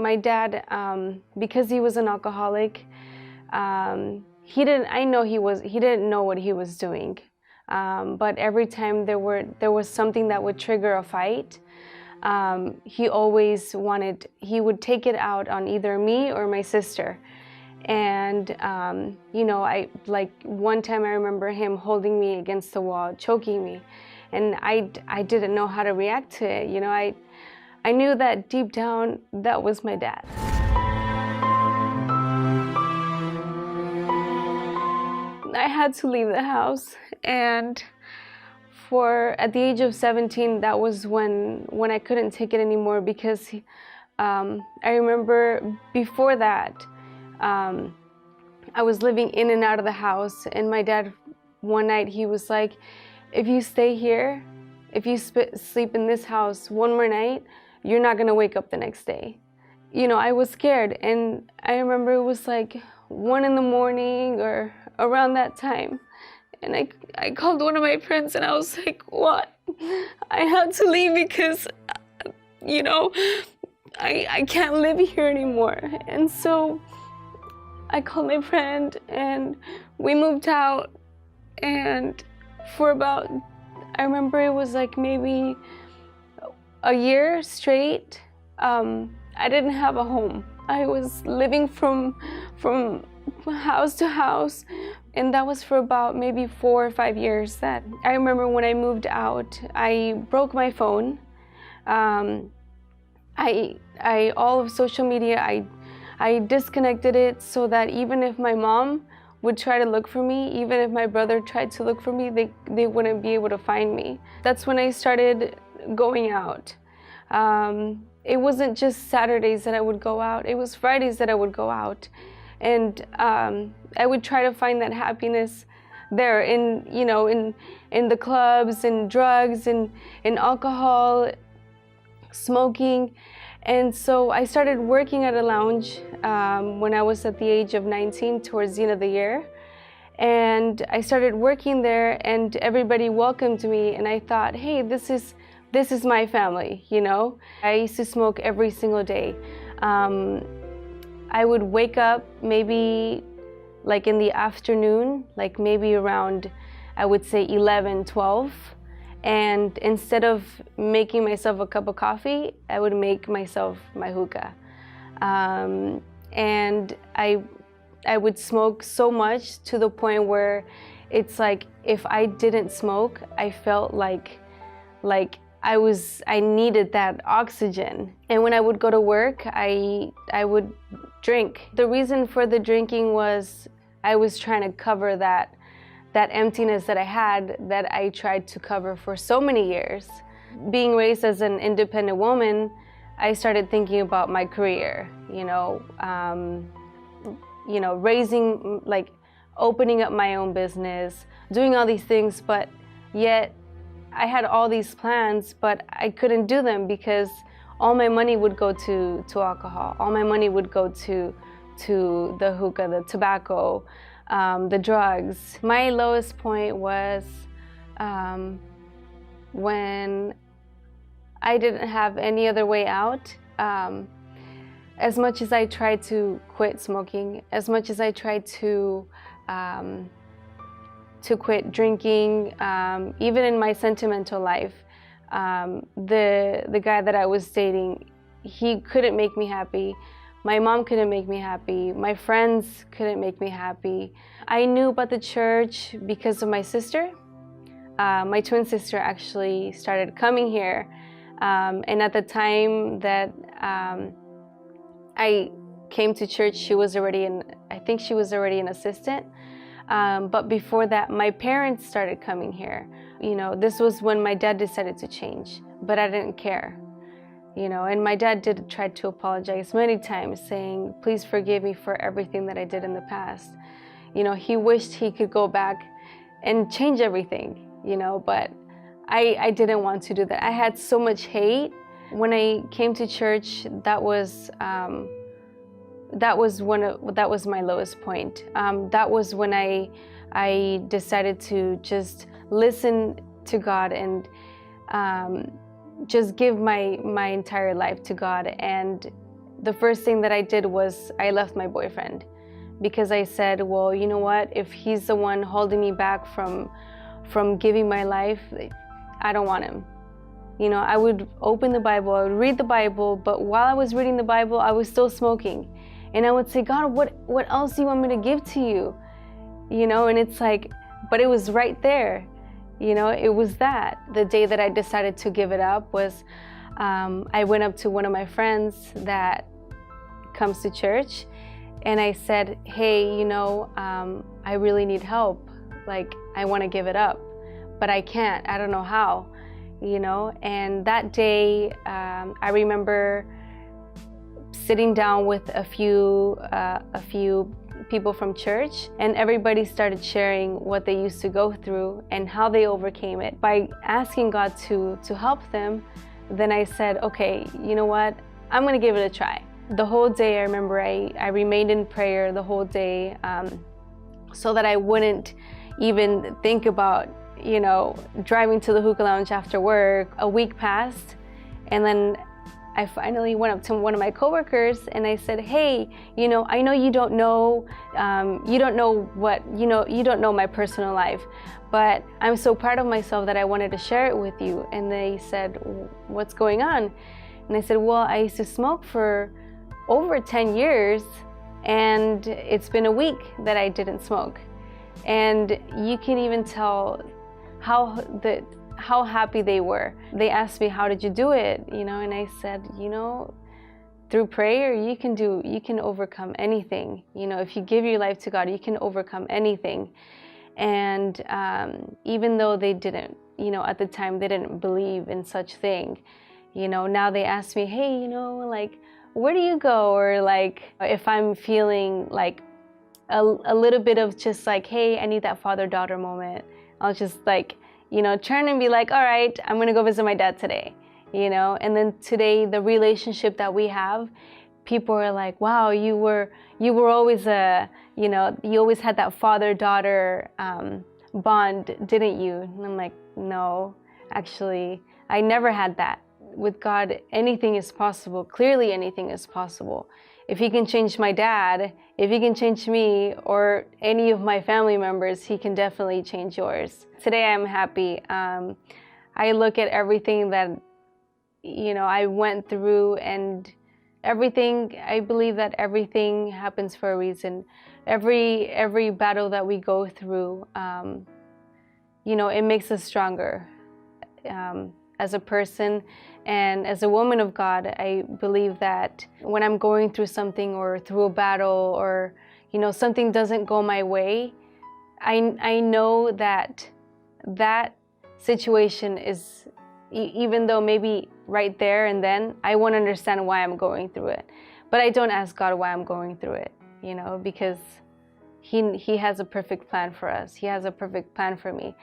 my dad, because he was an alcoholic, he didn't know what he was doing. But every time there was something that would trigger a fight, he would take it out on either me or my sister. And one time I remember him holding me against the wall, choking me, and I didn't know how to react to it. I knew that deep down that was my dad. I had to leave the house, and at the age of 17, that was when I couldn't take it anymore, because I remember before that, I was living in and out of the house, and my dad, one night, he was like, if you stay here, if you sleep in this house one more night, you're not gonna wake up the next day. I was scared, and I remember it was like 1 in the morning or around that time. And I called one of my friends, and I was like, what? I had to leave because, I can't live here anymore. And so I called my friend, and we moved out. And for about, I remember it was like maybe a year straight, I didn't have a home. I was living from house to house, and that was for about maybe 4 or 5 years. That I remember when I moved out, I broke my phone. All of social media, I disconnected it so that even if my mom would try to look for me, even if my brother tried to look for me, they wouldn't be able to find me. That's when I started going out. It wasn't just Saturdays that I would go out, it was Fridays that I would go out. And I would try to find that happiness there in the clubs and drugs and alcohol, smoking. And so I started working at a lounge when I was at the age of 19, towards the end of the year. And I started working there, and everybody welcomed me, and I thought, hey, this is my family, I used to smoke every single day. I would wake up maybe like in the afternoon, like maybe around, I would say 11, 12. And instead of making myself a cup of coffee, I would make myself my hookah. And I would smoke so much to the point where it's like, if I didn't smoke, I felt like I needed that oxygen. And when I would go to work, I would drink. The reason for the drinking was I was trying to cover that emptiness that I had, that I tried to cover for so many years. Being raised as an independent woman, I started thinking about my career, raising, like opening up my own business, doing all these things, but yet I had all these plans, but I couldn't do them because all my money would go to alcohol. All my money would go to the hookah, the tobacco, the drugs. My lowest point was when I didn't have any other way out. As much as I tried to quit smoking, as much as I tried to quit drinking, even in my sentimental life, the guy that I was dating, he couldn't make me happy. My mom couldn't make me happy. My friends couldn't make me happy. I knew about the church because of my sister. My twin sister actually started coming here. And at the time that I came to church, I think she was already an assistant. But before that, my parents started coming here. This was when my dad decided to change, but I didn't care. And my dad did try to apologize many times, saying, please forgive me for everything that I did in the past. He wished he could go back and change everything, but I didn't want to do that. I had so much hate. When I came to church, that was my lowest point. That was when I decided to just listen to God and just give my entire life to God. And the first thing that I did was I left my boyfriend, because I said, well, you know what, if he's the one holding me back from giving my life, I don't want him. You know, I would open the Bible, I would read the Bible, but while I was reading the Bible, I was still smoking. And I would say, God, what else do you want me to give to you? You know, and it's like, but it was right there. You know, it was that. The day that I decided to give it up was, I went up to one of my friends that comes to church, and I said, hey, you know, I really need help. Like, I want to give it up, but I can't. I don't know how. You know, and that day, I remember sitting down with a few people from church, and everybody started sharing what they used to go through and how they overcame it. By asking God to help them, then I said, okay, you know what, I'm gonna give it a try. The whole day, I remember I remained in prayer the whole day, so that I wouldn't even think about, you know, driving to the hookah lounge after work. A week passed, and then I finally went up to one of my coworkers and I said, hey, you know, I know you don't know my personal life, but I'm so proud of myself that I wanted to share it with you. And they said, what's going on? And I said, well, I used to smoke for over 10 years, and it's been a week that I didn't smoke. And you can even tell how happy they were. They asked me, how did you do it? You know, and I said, you know, through prayer, you can overcome anything. You know, if you give your life to God, you can overcome anything. And even though they didn't, you know, at the time, they didn't believe in such thing, you know, now they ask me, hey, you know, like, where do you go? Or like, if I'm feeling like a little bit of just like, hey, I need that father-daughter moment, I'll just like, you know, turn and be like, all right, I'm gonna go visit my dad today, you know. And then today, the relationship that we have, people are like, wow, you were always you know, you always had that father-daughter bond, didn't you? And I'm like, no, actually, I never had that. With God, anything is possible. Clearly, anything is possible. If he can change my dad, if he can change me or any of my family members, he can definitely change yours. Today I'm happy. I look at everything that, you know, I went through, and everything, I believe that everything happens for a reason. Every battle that we go through, you know, it makes us stronger. As a person and as a woman of God, I believe that when I'm going through something or through a battle, or, you know, something doesn't go my way, I know that that situation is, even though maybe right there and then, I won't understand why I'm going through it. But I don't ask God why I'm going through it, you know, because He has a perfect plan for us. He has a perfect plan for me.